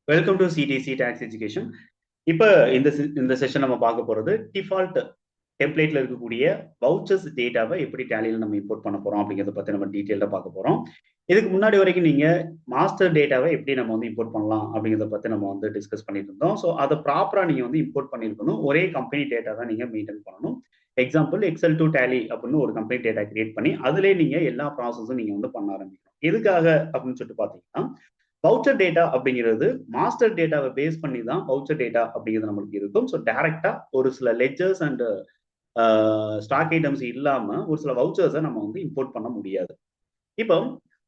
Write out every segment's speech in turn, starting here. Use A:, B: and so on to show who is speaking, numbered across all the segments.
A: Welcome to CDC tax education. இப்போ இந்த session நம்ம பார்க்க போறது டிஃபால்ட் டெம்ப்ளேட்ல இருக்கக்கூடிய வவுச்சர்ஸ் டேட்டாவை எப்படி டேலியில் நம்ம இம்போர்ட் பண்ண போறோம் அப்படிங்கிறத பத்தி நம்ம டீட்டெயிலாக பார்க்க போறோம். இதுக்கு முன்னாடி வரைக்கும் நீங்க மாஸ்டர் டேட்டாவை எப்படி நம்ம வந்து இம்போர்ட் பண்ணலாம் அப்படிங்கிறத பத்தி நம்ம வந்து டிஸ்கஸ் பண்ணிட்டு இருந்தோம். ஸோ அதை ப்ராப்பரா நீங்க வந்து இம்போர்ட் பண்ணியிருக்கணும். ஒரே கம்பெனி டேட்டா தான் நீங்க மெயின்டைன் பண்ணணும். எக்ஸாம்பிள் எக்ஸல் டு டேலி அப்படின்னு ஒரு கம்பெனி டேட்டா கிரியேட் பண்ணி அதுலேயே நீங்க எல்லா ப்ராசஸும் நீங்க வந்து பண்ண ஆரம்பிக்கணும். எதுக்காக அப்படின்னு சொல்லிட்டு பார்த்தீங்கன்னா, வவுச்சர் டேட்டா அப்படிங்கிறது மாஸ்டர் டேட்டாவை பேஸ் பண்ணி தான் வவுச்சர் டேட்டா அப்படிங்கிறது நம்மளுக்கு இருக்கும். ஸோ டைரக்டா ஒரு சில லெட்ஜர்ஸ் அண்ட் ஸ்டாக் ஐட்டம்ஸ் இல்லாம ஒரு சில வவுச்சர்ஸை நம்ம வந்து இம்போர்ட் பண்ண முடியாது. இப்போ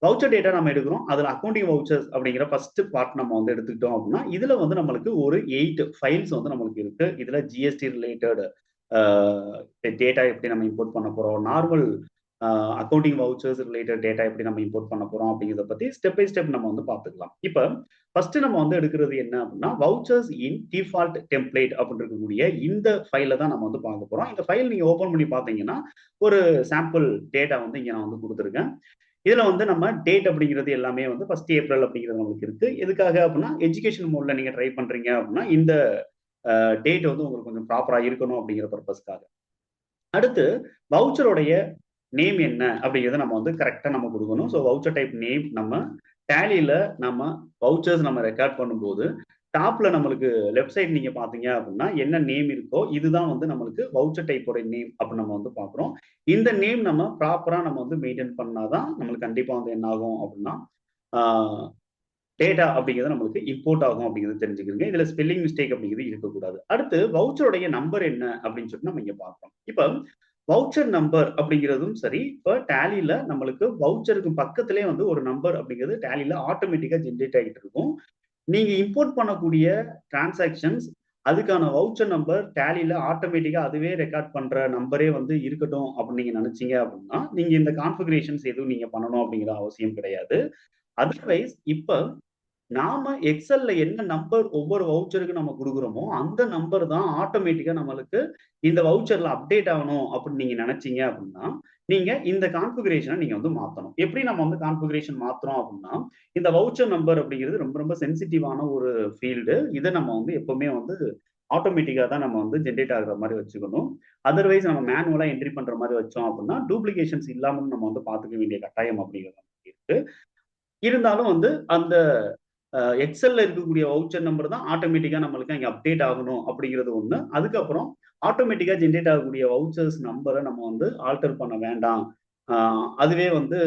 A: வவுச்சர் டேட்டா நம்ம எடுக்கிறோம். அதுல அக்கௌண்டிங் வவுச்சர்ஸ் அப்படிங்கிற ஃபர்ஸ்ட் பார்ட் நம்ம வந்து எடுத்துக்கிட்டோம் அப்படின்னா, இதுல வந்து நம்மளுக்கு ஒரு 8 ஃபைல்ஸ் வந்து நம்மளுக்கு இருக்கு. இதுல ஜிஎஸ்டி ரிலேட்டட் டேட்டா எப்படி நம்ம இம்போர்ட் பண்ண போறோம், normal accounting vouchers related data எப்படி நம்ம இம்போர்ட் பண்ண போறோம் அப்படிங்கிறத பத்தி ஸ்டெப் பை ஸ்டெப் நம்ம வந்து பார்த்துக்கலாம். இப்போ ஃபர்ஸ்ட் நம்ம வந்து எடுக்கிறது என்ன அப்படின்னா, வவுச்சர்ஸ் இன் டிஃபால்ட் டெம்ப்ளேட் அப்படின்னு இருக்கக்கூடிய இந்த ஃபைல தான் நம்ம வந்து பார்க்க போறோம். இந்த ஃபைல் நீங்க ஓபன் பண்ணி பார்த்தீங்கன்னா ஒரு சாம்பிள் டேட்டா வந்து இங்க நான் வந்து கொடுத்துருக்கேன். இதுல வந்து நம்ம டேட் அப்படிங்கிறது எல்லாமே வந்து 1 ஏப்ரல் அப்படிங்கிறது நமக்கு இருக்கு. எதுக்காக அப்படின்னா எஜுகேஷன் மோட்ல நீங்க ட்ரை பண்றீங்க அப்படின்னா இந்த டேட் வந்து உங்களுக்கு கொஞ்சம் ப்ராப்பரா இருக்கணும் அப்படிங்கிற பர்பஸ்க்காக. அடுத்து வவுச்சருடைய நேம் என்ன அப்படிங்கிறத நம்ம வந்து கரெக்டா நம்ம கொடுக்கணும். ஸோ வவுச்சர் டைப் நேம் நம்ம டேலியில நம்ம வவுச்சர்ஸ் நம்ம ரெக்கார்ட் பண்ணும்போது டாப்ல நம்மளுக்கு லெஃப்ட் சைடு நீங்க பாத்தீங்க அப்படின்னா என்ன நேம் இருக்கோ இதுதான் வந்து நம்மளுக்கு வவுச்சர் டைப்போட நேம் அப்படின்னு நம்ம வந்து பாக்குறோம். இந்த நேம் நம்ம ப்ராப்பரா நம்ம வந்து மெயின்டைன் பண்ணாதான் நம்மளுக்கு கண்டிப்பா வந்து என்ன ஆகும் அப்படின்னா டேட்டா அப்படிங்கிறது நம்மளுக்கு இம்போர்ட் ஆகும் அப்படிங்கிறது தெரிஞ்சுக்கிறீங்க. இதுல ஸ்பெல்லிங் மிஸ்டேக் அப்படிங்கிறது இருக்கக்கூடாது. அடுத்து வவுச்சருடைய நம்பர் என்ன அப்படின்னு சொல்லிட்டு நம்ம இங்க பார்க்கணும். இப்ப வவுச்சர் நம்பர் அப்படிங்கிறதும் சரி, இப்போ டேலியில நம்மளுக்கு வவுச்சருக்கு பக்கத்திலே வந்து ஒரு நம்பர் அப்படிங்கிறது டேலியில ஆட்டோமேட்டிக்கா ஜென்ரேட் ஆகிட்டு இருக்கும். நீங்க இம்போர்ட் பண்ணக்கூடிய டிரான்சாக்ஷன்ஸ் அதுக்கான வவுச்சர் நம்பர் டேலியில ஆட்டோமேட்டிக்கா அதுவே ரெக்கார்ட் பண்ற நம்பரே வந்து இருக்கட்டும் அப்படின்னு நீங்க நினைச்சீங்க அப்படின்னா நீங்க இந்த கான்ஃபிகரேஷன்ஸ் எதுவும் நீங்க பண்ணணும் அப்படிங்கிற அவசியம் கிடையாது. அதர்வைஸ் இப்ப நாம எக்ஸல்ல என்ன நம்பர் ஒவ்வொரு வவுச்சருக்கு நம்ம கொடுக்குறோமோ அந்த நம்பர் தான் ஆட்டோமேட்டிக்கா நம்மளுக்கு இந்த வவுச்சர்ல அப்டேட் ஆகணும் அப்படின்னு நீங்க நினைச்சீங்க அப்படின்னா நீங்க இந்த கான்ஃபிகரேஷனை நீங்க வந்து மாத்தணும். எப்படி நம்ம வந்து கான்ஃபிகரேஷன் மாத்துறோம் அப்படின்னா, இந்த வவுச்சர் நம்பர் அப்படிங்கிறது ரொம்ப ரொம்ப சென்சிட்டிவான ஒரு ஃபீல்டு. இதை நம்ம வந்து எப்பவுமே வந்து ஆட்டோமேட்டிக்கா தான் நம்ம வந்து ஜென்ரேட் ஆகுற மாதிரி வச்சுக்கணும். அதர்வைஸ் நம்ம மேனுவலா என்ட்ரி பண்ற மாதிரி வச்சோம் அப்படின்னா டூப்ளிகேஷன்ஸ் இல்லாமல் நம்ம வந்து பாத்துக்க வேண்டிய கட்டாயம் அப்படிங்கிறது நமக்கு இருக்கு. இருந்தாலும் வந்து அந்த எக்ஸல்ல இருக்கக்கூடிய வவுச்சர் நம்பர் தான் ஆட்டோமேட்டிக்கா நம்மளுக்கு அங்க அப்டேட் ஆகணும் அப்படிங்கிறது ஒண்ணு. அதுக்கப்புறம் ஆட்டோமேட்டிக்கா ஜென்ரேட் ஆகக்கூடிய வவுச்சர்ஸ் நம்பரை நம்ம வந்து ஆல்டர் பண்ண வேண்டாம். அதுவே வந்து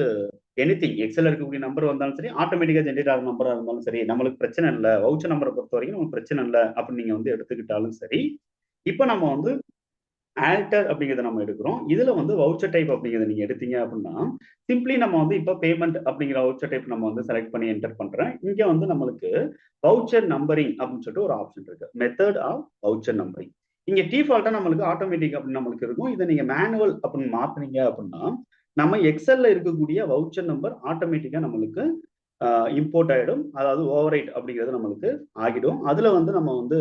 A: எனிதிங் எக்ஸல்ல இருக்கக்கூடிய நம்பர் வந்தாலும் சரி, ஆட்டோமேட்டிக்கா ஜென்ரேட் ஆகிற நம்பரா இருந்தாலும் சரி, நம்மளுக்கு பிரச்சனை இல்லை. வவுச்சர் நம்பரை பொறுத்த வரைக்கும் நமக்கு பிரச்சனை இல்லை அப்படின்னு நீங்க வந்து எடுத்துக்கிட்டாலும் சரி. இப்ப நம்ம வந்து ஆல்டர் அப்படிங்கிறத நம்ம எடுக்கிறோம். இதுல வந்து வவுச்சர் டைப் அப்படிங்கிறத நீங்க எடுத்தீங்க அப்படின்னா, சிம்பிளி நம்ம வந்து இப்ப பேமெண்ட் அப்படிங்கிற வவுச்சர் டைப் நம்ம வந்து செலக்ட் பண்ணி என்டர் பண்றேன். இங்க வந்து நம்மளுக்கு வவுச்சர் நம்பரிங் அப்படின்னு சொல்லிட்டு ஒரு ஆப்ஷன் இருக்கு. Method of voucher numbering. இங்க டிஃபால்ட்டா நம்மளுக்கு ஆட்டோமேட்டிக் அப்படின்னு நம்மளுக்கு இருக்கும். இதை நீங்க மேனுவல் அப்படின்னு மாத்துனீங்க அப்படின்னா, நம்ம எக்ஸல்ல இருக்கக்கூடிய வவுச்சர் நம்பர் ஆட்டோமேட்டிக்கா நம்மளுக்கு இம்போர்ட் ஆயிடும். அதாவது ஓவர் ரைட் அப்படிங்கிறது நம்மளுக்கு ஆகிடும். அதுல வந்து நம்ம வந்து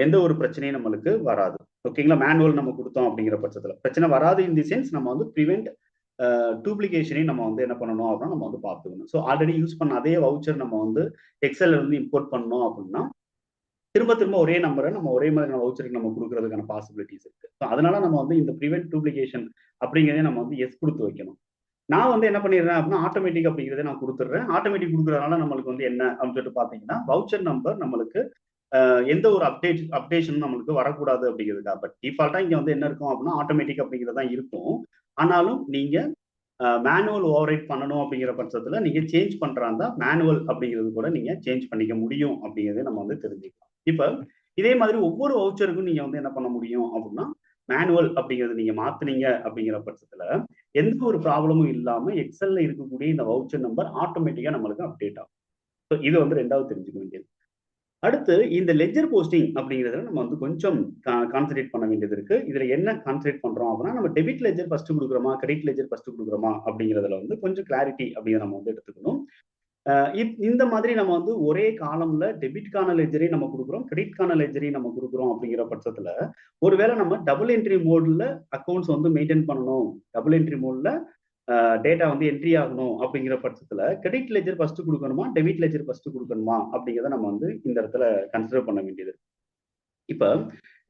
A: எந்த ஒரு பிரச்சனையும் நம்மளுக்கு வராது. ஓகேங்களா? மேனுவல் நம்ம கொடுத்தோம் அப்படிங்கிற பட்சத்துல பிரச்சனை வராது. இன் தி சென்ஸ் நம்ம வந்து பிரிவென்ட் டூப்ளிகேஷனையும் நம்ம வந்து என்ன பண்ணணும் அப்படின்னா நம்ம வந்து பார்த்துக்கணும். ஸோ ஆல்ரெடி யூஸ் பண்ண அதே வவுச்சர் நம்ம வந்து எக்ஸல்ல இருந்து இம்போர்ட் பண்ணோம் அப்படின்னா திரும்ப திரும்ப ஒரே நம்பரை நம்ம ஒரே மாதிரியான வவுச்சருக்கு நம்ம கொடுக்கறதுக்கான பாசிபிலிட்டிஸ் இருக்கு. ஸோ அதனால நம்ம வந்து இந்த பிரிவென்ட் டூப்ளிகேஷன் அப்படிங்கிறதே நம்ம வந்து எஸ் கொடுத்து வைக்கணும். நான் வந்து என்ன பண்ணிடுறேன் அப்படின்னா ஆட்டோமேட்டிக் அப்படிங்கிறத நான் கொடுத்துட்றேன். ஆட்டோமேட்டிக் கொடுக்குறதுனால நம்மளுக்கு வந்து என்ன அப்படின்னு சொல்லிட்டு பார்த்தீங்கன்னா வவுச்சர் நம்பர் நம்மளுக்கு எந்த ஒரு அப்டேஷனும் நம்மளுக்கு வரக்கூடாது அப்படிங்கிறதுக்காக. பட் டிஃபால்ட்டா இங்க வந்து என்ன இருக்கும் அப்படின்னா ஆட்டோமேட்டிக் அப்படிங்கிறது தான் இருக்கும். ஆனாலும் நீங்க மேனுவல் ஓவர்ரைட் பண்ணணும் அப்படிங்கிற பட்சத்துல நீங்க சேஞ்ச் பண்றாந்தா மேனுவல் அப்படிங்கிறது கூட நீங்க சேஞ்ச் பண்ணிக்க முடியும் அப்படிங்கிறத நம்ம வந்து தெரிஞ்சுக்கலாம். இப்ப இதே மாதிரி ஒவ்வொரு வவுச்சருக்கும் நீங்க வந்து என்ன பண்ண முடியும் அப்படின்னா மேனுவல் அப்படிங்கிறது நீங்க மாத்துனீங்க அப்படிங்கிற பட்சத்துல எந்த ஒரு ப்ராப்ளமும் இல்லாம எக்ஸல்ல இருக்கக்கூடிய இந்த வவுச்சர் நம்பர் ஆட்டோமேட்டிக்கா நம்மளுக்கு அப்டேட் ஆகும். இது வந்து ரெண்டாவது தெரிஞ்சுக்க வேண்டியது. அடுத்து இந்த லெட்ஜர் போஸ்டிங் அப்படிங்கிறதுல நம்ம வந்து கொஞ்சம் கான்சென்ட்ரேட் பண்ண வேண்டியது இருக்கு. இதுல என்ன கான்சென்ட்ரேட் பண்றோம் அப்படின்னா நம்ம டெபிட் லெட்ஜர் ஃபர்ஸ்ட் கொடுக்குறோமா, கிரெடிட் லெட்ஜர் ஃபர்ஸ்ட் கொடுக்குறோமா அப்படிங்கிறதுல வந்து கொஞ்சம் கிளாரிட்டி அப்படிங்கிற நம்ம வந்து எடுத்துக்கணும். இந்த மாதிரி நம்ம வந்து ஒரே காலம்ல டெபிட்கான லெட்ஜரையும் நம்ம கொடுக்குறோம், கிரெடிட்கான லெட்ஜரையும் நம்ம கொடுக்குறோம் அப்படிங்கிற பட்சத்துல ஒருவேளை நம்ம டபுள் என்ட்ரி மோட்ல அக்கௌண்ட்ஸ் வந்து மெயின்டைன் பண்ணணும், டபுள் என்ட்ரி மோட்ல டேட்டா வந்து என்ட்ரி ஆகணும் அப்படிங்கிற பட்சத்துல கிரெடிட் லெஜர் ஃபர்ஸ்ட் கொடுக்கணுமா, டெபிட் லெஜர் ஃபர்ஸ்ட் கொடுக்கணுமா அப்படிங்கிறத நம்ம வந்து இந்த இடத்துல கன்சிடர் பண்ண வேண்டியது. இப்ப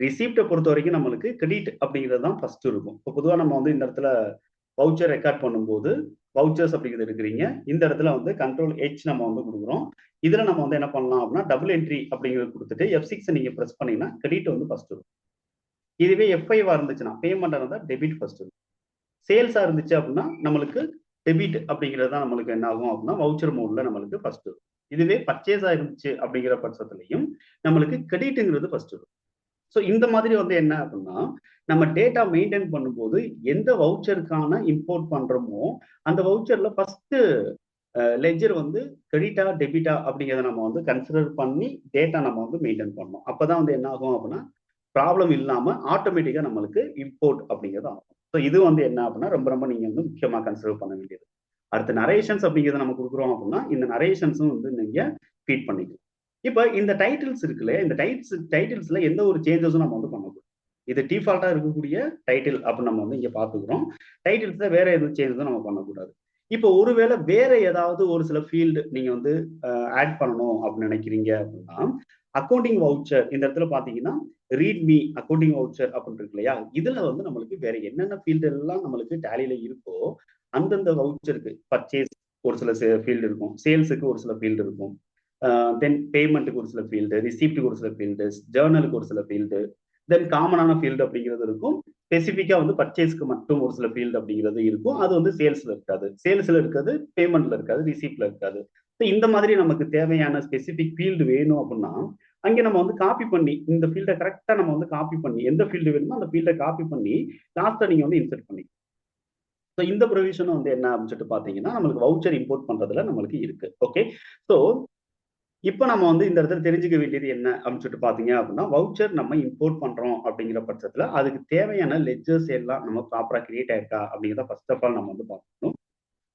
A: ரிசீப்டை பொறுத்த வரைக்கும் நம்மளுக்கு கிரெடிட் அப்படிங்கிறது தான் ஃபர்ஸ்ட் இருக்கும். இப்போ பொதுவாக நம்ம வந்து இந்த இடத்துல வவுச்சர் ரெக்கார்ட் பண்ணும்போது வவுச்சர்ஸ் அப்படிங்கிறது இருக்கிறீங்க. இந்த இடத்துல வந்து கண்ட்ரோல் ஹெச் நம்ம வந்து கொடுக்குறோம். இதுல நம்ம வந்து என்ன பண்ணலாம் அப்படின்னா டபுள் என்ட்ரி அப்படிங்கிறது கொடுத்துட்டு F6 நீங்க ப்ரெஸ் பண்ணீங்கன்னா கிரெடிட் வந்து ஃபர்ஸ்ட் இருக்கும். இதுவே F5 இருந்துச்சுன்னா பேமெண்ட் இருந்தால் டெபிட் ஃபர்ஸ்ட் இருக்கும். சேல்ஸா இருந்துச்சு அப்படின்னா நம்மளுக்கு டெபிட் அப்படிங்கிறது தான் நம்மளுக்கு என்ன ஆகும் அப்படின்னா வவுச்சர் மோட்ல நம்மளுக்கு ஃபர்ஸ்ட் இருக்கும். இதுவே பர்ச்சேஸா இருந்துச்சு அப்படிங்கிற பட்சத்துலையும் நம்மளுக்கு கிரெடிட்டுங்கிறது ஃபர்ஸ்ட் இருக்கும். ஸோ இந்த மாதிரி வந்து என்ன அப்படின்னா நம்ம டேட்டா மெயின்டைன் பண்ணும்போது எந்த வவுச்சருக்கான இம்போர்ட் பண்றோமோ அந்த வவுச்சர்ல ஃபர்ஸ்ட் லெஜர் வந்து கிரெடிட்டா டெபிட்டா அப்படிங்கிறத நம்ம வந்து கன்சிடர் பண்ணி டேட்டா நம்ம வந்து மெயின்டைன் பண்ணணும். அப்பதான் வந்து என்ன ஆகும் அப்படின்னா ப்ராப்ளம் இல்லாம ஆட்டோமேட்டிக்கா நம்மளுக்கு இம்போர்ட் அப்படிங்கிறது ஆகும். ஸோ இது வந்து என்ன அப்படின்னா ரொம்ப ரொம்ப நீங்க வந்து முக்கியமா கன்சிடர் பண்ண வேண்டியது. அடுத்து நரேஷன்ஸ் அப்படிங்கிறத நம்ம கொடுக்குறோம் அப்படின்னா இந்த நரேஷன்ஸும் வந்து நீங்க ஃபீட் பண்ணிக்கலாம். இப்ப இந்த டைட்டில்ஸ் இருக்குல்ல, இந்த டைட்டில்ஸ்ல எந்த ஒரு சேஞ்சஸும் நம்ம வந்து பண்ணக்கூடாது. இது டிஃபால்ட்டா இருக்கக்கூடிய டைட்டில் அப்படின்னு நம்ம வந்து இங்க பாத்துக்கிறோம். டைட்டில்ஸ்ல வேற எதுவும் சேஞ்சஸும் நம்ம பண்ணக்கூடாது. இப்போ ஒருவேளை வேற ஏதாவது ஒரு சில ஃபீல்டு நீங்க வந்து ஆட் பண்ணணும் அப்படின்னு நினைக்கிறீங்க அப்படின்னா அக்கௌண்டிங் வவுச்சர் இந்த இடத்துல பாத்தீங்கன்னா ரீட்மி அக்கௌண்டிங் வவுச்சர் அப்படின்னு இருக்கு இல்லையா, இதுல வந்து நம்மளுக்கு வேற என்னென்ன ஃபீல்டு எல்லாம் நம்மளுக்கு டேலியில இருக்கோ அந்தந்த வவுச்சருக்கு பர்ச்சேஸ் ஒரு சில ஃபீல்டு இருக்கும், சேல்ஸுக்கு ஒரு சில ஃபீல்டு இருக்கும், தென் பேமெண்ட்டுக்கு ஒரு சில ஃபீல்டு, ரிசீப்ட்டுக்கு ஒரு சில ஃபீல்டு, ஜேர்னலுக்கு ஒரு சில ஃபீல்டு, தென் காமனான ஃபீல்டு அப்படிங்கிறது இருக்கும். ஸ்பெசிஃபிக்கா வந்து பர்ச்சேஸ்க்கு மட்டும் ஒரு சில ஃபீல்டு அப்படிங்கிறது இருக்கும். அது வந்து சேல்ஸ்ல இருக்காது, சேல்ஸ்ல இருக்காது, பேமெண்ட்ல இருக்காது, ரிசீப்ட்ல இருக்காது. இந்த மாதிரி நமக்கு தேவையான ஸ்பெசிபிக் ஃபீல்டு வேணும் அப்படின்னா அங்க நம்ம வந்து காப்பி பண்ணி இந்த ஃபீல்டை கரெக்டா நம்ம வந்து காப்பி பண்ணி எந்த ஃபீல்டு வேணுமோ அந்த ஃபீல்டை காப்பி பண்ணி லாஸ்ட்ல நீங்க வந்து இன்சர்ட் பண்ணி. ஸோ இந்த ப்ரொவிஷன் வந்து என்ன அப்படின்னு சொல்லிட்டு பாத்தீங்கன்னா நம்மளுக்கு வவுச்சர் இம்போர்ட் பண்றதுல நம்மளுக்கு இருக்கு. ஓகே, ஸோ இப்போ நம்ம வந்து இந்த இடத்துல தெரிஞ்சுக்க வேண்டியது என்ன அப்படின்னு சொல்லிட்டு பாத்தீங்க அப்படின்னா வவுச்சர் நம்ம இம்போர்ட் பண்றோம் அப்படிங்கிற பட்சத்துல அதுக்கு தேவையான லெட்ஜர்ஸ் எல்லாம் நம்ம ப்ராப்பரா கிரியேட் ஆயிருக்கா அப்படிங்கிறத ஃபர்ஸ்ட் ஆஃப் ஆல் நம்ம வந்து பார்க்கணும்.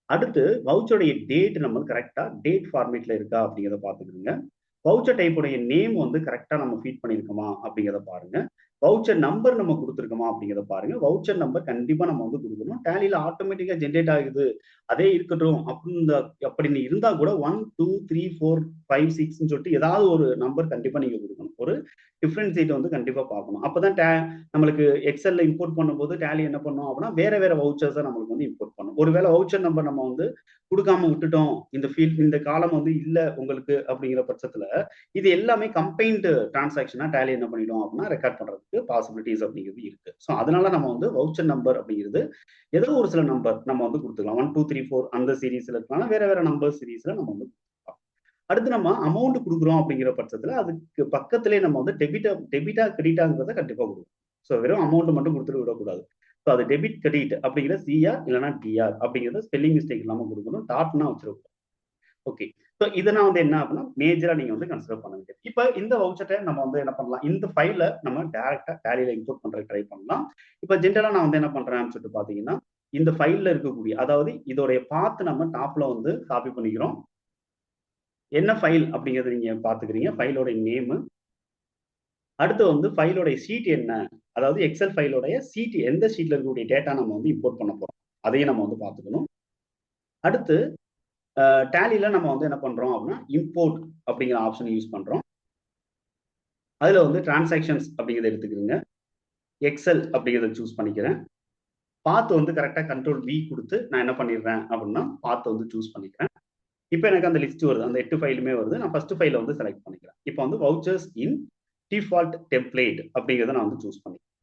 A: அடுத்து வவுச்சருடைய டேட் நம்ம கரெக்டா டேட் ஃபார்மேட்ல இருக்கா அப்படிங்கிறத பாத்துக்கோங்க. வவுச்சர் டைப்புடைய நேம் வந்து கரெக்டா நம்ம ஃபீட் பண்ணிருக்கோமா அப்படிங்கிறத பாருங்க. வவுச்சர் நம்பர் நம்ம கொடுத்துருக்கோமா அப்படிங்கிறத பாருங்க. வவுச்சர் நம்பர் கண்டிப்பா நம்ம வந்து கொடுக்கணும். டேலியில ஆட்டோமேட்டிக்கா ஜென்ரேட் ஆகுது அதே இருக்கட்டும் அப்படின்னு இருந்தா கூட 1 2 3 4 5 6ன்னு சொல்லிட்டு ஏதாவது ஒரு நம்பர் கண்டிப்பா நீங்க கொடுக்கணும். ஒரு டிஃபரன்சியேட் வந்து கண்டிப்பா பார்க்கணும். அப்பதான் நம்மளுக்கு எக்ஸல்ல இம்போர்ட் பண்ணும்போது டேலி என்ன பண்ணும் அப்படின்னா வேற வேற வவுச்சர்ஸை நம்மளுக்கு வந்து இம்போர்ட் பண்ணும். ஒருவேளை வவுச்சர் நம்பர் நம்ம வந்து கொடுக்காம விட்டுட்டோம், இந்த ஃபீல்ட் இந்த காலம் வந்து இல்ல உங்களுக்கு அப்படிங்கிற பட்சத்துல இது எல்லாமே கம்பைன்டு டிரான்சாக்ஷனா டேலி என்ன பண்ணிடும் அப்படின்னா ரெக்கார்ட் பண்றதுக்கு பாசிபிலிட்டிஸ் அப்படிங்கிறது இருக்கு. ஸோ அதனால நம்ம வந்து வவுச்சர் நம்பர் அப்படிங்கிறது ஏதோ ஒரு சில நம்பர் நம்ம வந்து கொடுத்துக்கலாம். 1 2 3 4 அந்த சீரீஸ்ல இருக்கலாம், வேற வேற நம்பர் சீரீஸ்ல நம்ம வந்து கொடுத்துக்கலாம். அடுத்து நம்ம அமௌண்ட் கொடுக்குறோம் அப்படிங்கிற பட்சத்துல அதுக்கு பக்கத்திலே நம்ம வந்து டெபிட்டா கிரெடிட்டாங்கிறத கண்டிப்பா கொடுக்கணும். ஸோ வெறும் அமௌண்ட் மட்டும் கொடுத்துட்டு விடக்கூடாது. ஸோ அது டெபிட் கிரெடிட் அப்படிங்கிற சிஆர் இல்லைன்னா டிஆர் அப்படிங்கிறத ஸ்பெல்லிங் மிஸ்டேக் இல்லாம கொடுக்கணும், டாட்னா வச்சிருக்கோம். ஓகே, ஸோ இதெல்லாம் வந்து என்ன அப்படின்னா மேஜரா நீங்க வந்து கன்சிடர் பண்ண வேண்டியது. இப்போ இந்த வவுச்சரை நம்ம வந்து என்ன பண்ணலாம், இந்த ஃபைல நம்ம டைரக்டா டேலியில இம்போர்ட் பண்றதுக்கு ட்ரை பண்ணலாம். இப்போ ஜென்ரலா நான் வந்து என்ன பண்றேன்னு சொல்லிட்டு பாத்தீங்கன்னா இந்த ஃபைல்ல இருக்கக்கூடிய அதாவது இதோடைய பாத்து நம்ம டாப்ல வந்து காப்பி பண்ணிக்கிறோம். என்ன ஃபைல் அப்படிங்கிறத நீங்க பாத்துக்கிறீங்க, ஃபைலோட நேம். அடுத்து வந்து ஃபைலோட ஷீட் என்ன, அதாவது எக்ஸல் ஃபைலோடைய ஷீட் எந்த ஷீட்ல இருக்கக்கூடிய டேட்டா நம்ம வந்து இம்போர்ட் பண்ண போறோம் அதையும் நம்ம வந்து பாத்துக்கணும். அடுத்து டேலியில நம்ம வந்து என்ன பண்றோம் அப்படின்னா இம்போர்ட் அப்படிங்கிற ஆப்ஷன் யூஸ் பண்றோம். அதுல வந்து டிரான்சாக்ஷன்ஸ் அப்படிங்கிறத எடுத்துக்கிறீங்க, எக்ஸல் அப்படிங்கிறத சூஸ் பண்ணிக்கிறேன். பாத் வந்து கரெக்டா கண்ட்ரோல் V கொடுத்து நான் என்ன பண்ணிடுறேன் அப்படின்னா பாத் வந்து சூஸ் பண்ணிக்கிறேன். இப்போ எனக்கு அந்த லிஸ்ட் வருது, அந்த 8 ஃபைலுமே வருது. நான் ஃபர்ஸ்ட் ஃபைலை வந்து செலக்ட் பண்ணிக்கிறேன். இப்போ வந்து வவுச்சர்ஸ் இன் டிஃபால்ட் டெம்ப்ளேட் அப்படிங்கிறத நான் வந்து சூஸ் பண்ணிக்கிறேன்.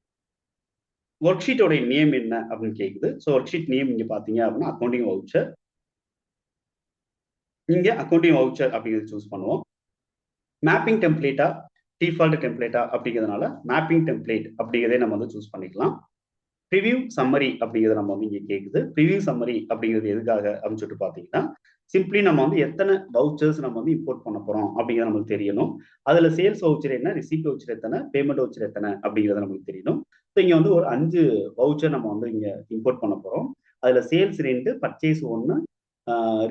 A: ஒர்க் ஷீட்டோட நேம் என்ன அப்படின்னு கேக்குது. ஸோ ஒர்க் ஷீட் நேம் இங்க பாத்தீங்க அப்படின்னா அக்கௌண்டிங் வவுச்சர். இங்க அக்கௌண்டிங் வவுச்சர் அப்படிங்கிறத சூஸ் பண்ணுவோம். மேப்பிங் டெம்ப்ளேட்டா டிஃபால்ட் டெம்ப்ளேட்டா அப்படிங்கிறதுனால மேப்பிங் டெம்ப்ளேட் அப்படிங்கிறதே நம்ம வந்து சூஸ் பண்ணிக்கலாம். ப்ரிவியூ சம்மரி அப்படிங்கிறது நம்ம வந்து இங்க கேக்குது. ப்ரிவியூ சம்மரி அப்படிங்கிறது எதுக்காக அப்படின்னு சொல்லிட்டு பாத்தீங்கன்னா சிம்பிளி நம்ம வந்து எத்தனை வவுச்சர்ஸ் நம்ம வந்து இம்போர்ட் பண்ண போறோம் அப்படிங்கிறது நமக்கு தெரியணும். அதுல சேல்ஸ் வவுச்சர் என்ன, ரிசீப்ட் வவுச்சர் எத்தனை, பேமெண்ட் வவுச்சர் எத்தனை அப்படிங்கிறது நமக்கு தெரியணும். ஸோ இங்க வந்து ஒரு 5 வவுச்சர் நம்ம வந்து இங்க இம்போர்ட் பண்ண போறோம். அதுல சேல்ஸ் 2, பர்ச்சேஸ் 1,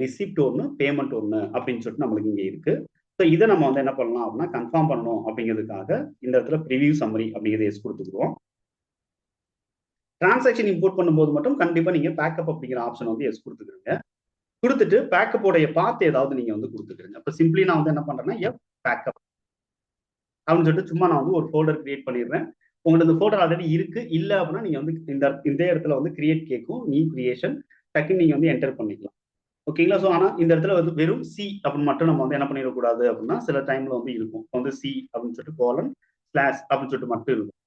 A: ரிசிப்ட் 1, பேமெண்ட் 1 அப்படின்னு சொல்லிட்டு நம்மளுக்கு இங்க இருக்கு. ஸோ இதை நம்ம வந்து என்ன பண்ணலாம் அப்படின்னா கன்ஃபார்ம் பண்ணணும் அப்படிங்கிறதுக்காக இந்த இடத்துல ப்ரிவியூ சம்மரி அப்படிங்கிறது எஸ் கொடுத்துக்குவோம். டிரான்சாக்ஷன் இம்போர்ட் பண்ணும்போது மட்டும் கண்டிப்பா நீங்க பேக்கப் அப்படிங்கிற ஆப்ஷன் வந்து எஸ் கொடுத்துக்கிறீங்க. கொடுத்துட்டு பேக்கப்போடைய பாத் ஏதாவது நீங்க வந்து கொடுத்துக்கிறீங்க. இப்போ சிம்பிளி நான் வந்து என்ன பண்றேன்னா எஃப் பேக்கப் அப்படின்னு சொல்லிட்டு சும்மா நான் வந்து ஒரு ஃபோல்டர் கிரியேட் பண்ணிடுறேன். உங்களுக்கு இந்த ஃபோல்டர் ஆல்ரெடி இருக்கு இல்ல அப்படின்னா நீங்க வந்து இந்த இடத்துல வந்து கிரியேட் கேட்கும், நியூ கிரியேஷன் டக்குன்னு நீங்க வந்து என்டர் பண்ணிக்கலாம். ஓகேங்களா? ஸோ ஆனா இந்த இடத்துல வந்து வெறும் சி அப்படின்னு மட்டும் நம்ம வந்து என்ன பண்ணிடக்கூடாது அப்படின்னா சில டைம்ல வந்து இருக்கும். வந்து சி அப்படின்னு சொல்லிட்டு கோலன் ஸ்லாஷ் அப்படின்னு சொல்லிட்டு மட்டும் இருக்கும்.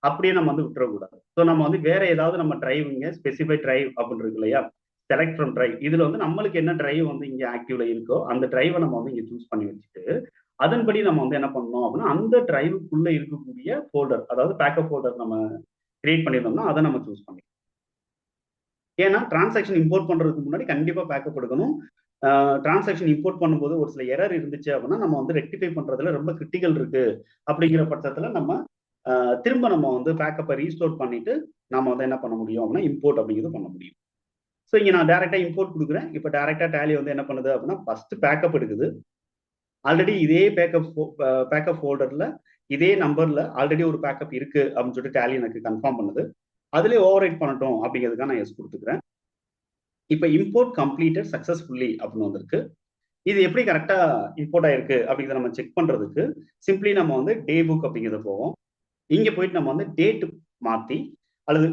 A: அப்படியே நம்ம வந்து விட்டுறக்கூடாது. ஸோ நம்ம வந்து வேற ஏதாவது நம்ம டிரைவ்ங்க ஸ்பெசிஃபை டிரைவ் அப்படின்னு இருக்கு இல்லையா? Select from drive. இதுல வந்து நம்மளுக்கு என்ன டிரைவ் வந்து இங்க ஆக்டிவ்ல இருக்கோ அந்த டிரைவை நம்ம வந்து இங்க சூஸ் பண்ணி வச்சுட்டு அதன்படி நம்ம வந்து என்ன பண்ணணும் அப்படின்னா அந்த டிரைவுக்குள்ள இருக்கக்கூடிய ஃபோல்டர் அதாவது பேக்கப் ஃபோல்டர் நம்ம கிரியேட் பண்ணியிருந்தோம்னா அதை நம்ம சூஸ் பண்ணிக்கலாம். ஏன்னா டிரான்சாக்ஷன் இம்போர்ட் பண்றதுக்கு முன்னாடி கண்டிப்பா பேக்கப் எடுக்கணும். டிரான்சாக்ஷன் இம்போர்ட் பண்ணும்போது ஒரு சில எரர் இருந்துச்சு அப்படின்னா நம்ம வந்து ரெக்டிஃபை பண்றதுல ரொம்ப கிரிட்டிக்கல் இருக்கு அப்படிங்கிற பட்சத்துல நம்ம திரும்ப நம்ம வந்து பேக்கப்பை ரீஸ்டோர் பண்ணிட்டு நம்ம வந்து என்ன பண்ண முடியும் அப்படின்னா இம்போர்ட் அப்படிங்கிறது பண்ண முடியும். ஸோ இங்க நான் டைரக்டா இம்போர்ட் கொடுக்குறேன். இப்போ டைரக்டா டேலி வந்து என்ன பண்ணுது அப்படின்னா ஃபர்ஸ்ட் பேக்கப் எடுக்குது. ஆல்ரெடி இதே பேக்கப் ஃபோல்டர்ல இதே நம்பர்ல ஆல்ரெடி ஒரு பேக்கப் இருக்கு அப்படின்னு சொல்லிட்டு டேலி எனக்கு கன்ஃபார்ம் பண்ணுது. அதுலேயே ஓவர் ரைட் பண்ணட்டும் அப்படிங்கிறதுக்காக நான் எஸ் கொடுத்துக்கிறேன். இப்போ இம்போர்ட் கம்ப்ளீட்டட் சக்சஸ்ஃபுல்லி அப்படின்னு வந்திருக்கு. இது எப்படி கரெக்டா இம்போர்ட் ஆயிருக்கு அப்படிங்கிறத நம்ம செக் பண்றதுக்கு சிம்பிளி நம்ம வந்து டே புக் அப்படிங்கிறத போவோம். இங்க போயிட்டு நம்ம வந்து டேட் மாத்தி அல்லது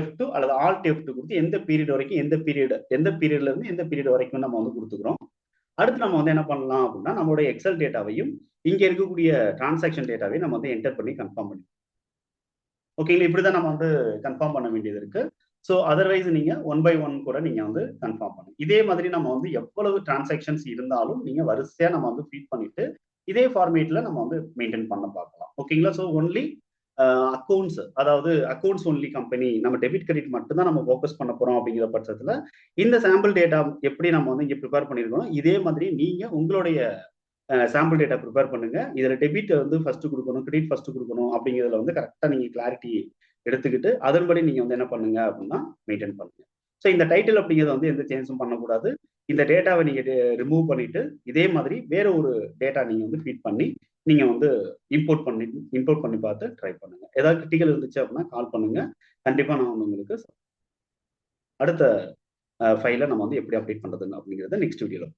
A: F2 அல்லது ஆல்ட் F2 கொடுத்து எந்த பீரியட் வரைக்கும் எந்த பீரியட்ல இருந்து எந்த பீரியட் வரைக்கும் நம்ம வந்து கொடுத்துக்கிறோம். அடுத்து நம்ம வந்து என்ன பண்ணலாம் அப்படின்னா நம்மளுடைய எக்ஸல் டேட்டாவையும் இங்க இருக்கக்கூடிய டிரான்சாக்ஷன் டேட்டாவையும் நம்ம வந்து என்டர் பண்ணி கன்ஃபார்ம் பண்ணி ஓகேங்களா? இப்படிதான் நம்ம வந்து கன்ஃபார்ம் பண்ண வேண்டியது இருக்கு. ஸோ அதர்வைஸ் நீங்க 1 பை 1 கூட நீங்க வந்து கன்ஃபார்ம் பண்ணுங்க. இதே மாதிரி நம்ம வந்து எவ்வளவு டிரான்சாக்ஷன்ஸ் இருந்தாலும் நீங்க வரிசையா நம்ம வந்து ஃபீட் பண்ணிட்டு இதே ஃபார்மேட்ல நம்ம வந்து மெயின்டைன் பண்ண பார்க்கலாம். ஓகேங்களா? ஸோ ஒன்லி அக்கௌண்ட்ஸ் அதாவது அக்கௌண்ட்ஸ் ஒன்லி கம்பெனி நம்ம டெபிட் கிரெடிட் மட்டும் தான் நம்ம ஃபோக்கஸ் பண்ண போறோம் அப்படிங்கிற பட்சத்துல இந்த சாம்பிள் டேட்டா எப்படி நம்ம வந்து இங்க ப்ரிப்பேர் பண்ணிருக்கோம் இதே மாதிரி நீங்க உங்களுடைய சாம்பிள் டேட்டா ப்ரிப்பேர் பண்ணுங்க. இதுல டெபிட் வந்து ஃபர்ஸ்ட் கொடுக்கணும், கிரெடிட் ஃபர்ஸ்ட் கொடுக்கணும் அப்படிங்கிறதுல வந்து கரெக்டா நீங்க கிளாரிட்டி எடுத்துக்கிட்டு அதன்படி நீங்க வந்து என்ன பண்ணுங்க அப்படின்னா மெயின்டைன் பண்ணுங்க. ஸோ இந்த டைட்டில் அப்படிங்கிறது வந்து எந்த சேஞ்சும் பண்ணக்கூடாது. இந்த டேட்டாவை நீங்க ரிமூவ் பண்ணிட்டு இதே மாதிரி வேற ஒரு டேட்டா நீங்க வந்து ஃபீட் பண்ணி நீங்க வந்து இம்போர்ட் பண்ணி பார்த்து ட்ரை பண்ணுங்க. ஏதாவது கிரிட்டிக்கல் இருந்துச்சு அப்படின்னா கால் பண்ணுங்க. கண்டிப்பா நான் வந்து உங்களுக்கு அடுத்த ஃபைலை நம்ம வந்து எப்படி அப்டேட் பண்றதுன்னு அப்படிங்கிறத நெக்ஸ்ட் வீடியோல